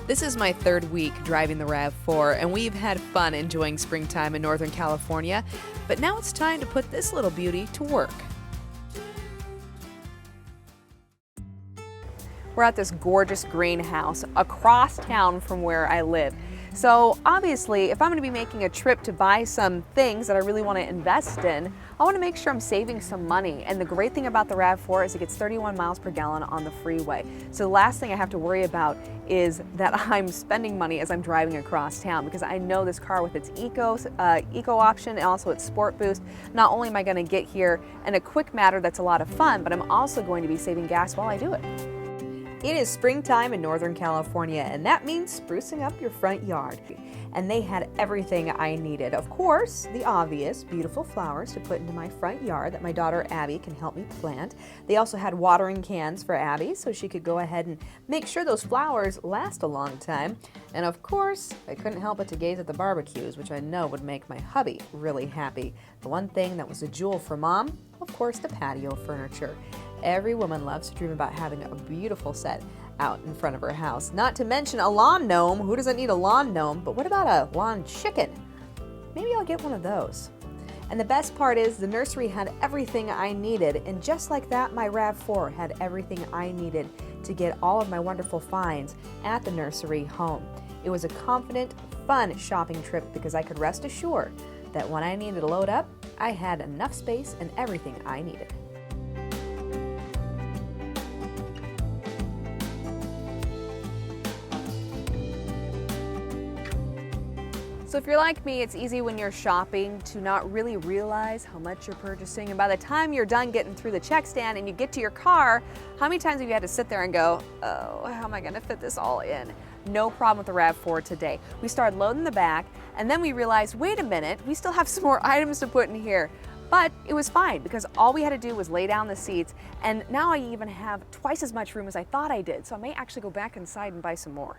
This is my third week driving the RAV4, and we've had fun enjoying springtime in Northern California, but now it's time to put this little beauty to work. We're at this gorgeous greenhouse across town from where I live. So obviously, if I'm going to be making a trip to buy some things that I really want to invest in, I want to make sure I'm saving some money. And the great thing about the RAV4 is it gets 31 miles per gallon on the freeway. So the last thing I have to worry about is that I'm spending money as I'm driving across town, because I know this car with its eco option and also its sport boost, not only am I going to get here in a quick matter that's a lot of fun, but I'm also going to be saving gas while I do it. It is springtime in Northern California, and that means sprucing up your front yard. And they had everything I needed. Of course, the obvious, beautiful flowers to put into my front yard that my daughter Abby can help me plant. They also had watering cans for Abby so she could go ahead and make sure those flowers last a long time. And of course, I couldn't help but to gaze at the barbecues, which I know would make my hubby really happy. The one thing that was a jewel for Mom, of course, the patio furniture. Every woman loves to dream about having a beautiful set out in front of her house. Not to mention a lawn gnome. Who doesn't need a lawn gnome? But what about a lawn chicken? Maybe I'll get one of those. And the best part is the nursery had everything I needed. And just like that, my RAV4 had everything I needed to get all of my wonderful finds at the nursery home. It was a confident, fun shopping trip because I could rest assured that when I needed to load up, I had enough space and everything I needed. So if you're like me, it's easy when you're shopping to not really realize how much you're purchasing. And by the time you're done getting through the check stand and you get to your car, how many times have you had to sit there and go, oh, how am I gonna fit this all in? No problem with the RAV4 today. We started loading the back and then we realized, wait a minute, we still have some more items to put in here. But it was fine because all we had to do was lay down the seats, and now I even have twice as much room as I thought I did. So I may actually go back inside and buy some more.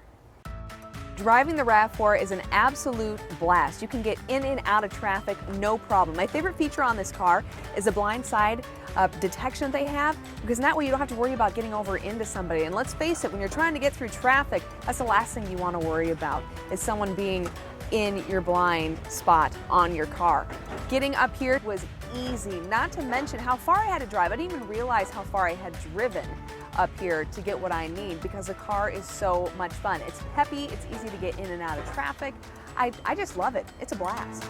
Driving the RAV4 is an absolute blast. You can get in and out of traffic, no problem. My favorite feature on this car is the blind side detection they have, because in that way you don't have to worry about getting over into somebody. And let's face it, when you're trying to get through traffic, that's the last thing you want to worry about, is someone being in your blind spot on your car. Getting up here was easy, not to mention how far I had to drive. I didn't even realize how far I had driven up here to get what I need, because the car is so much fun. It's peppy, it's easy to get in and out of traffic. I just love it. It's a blast.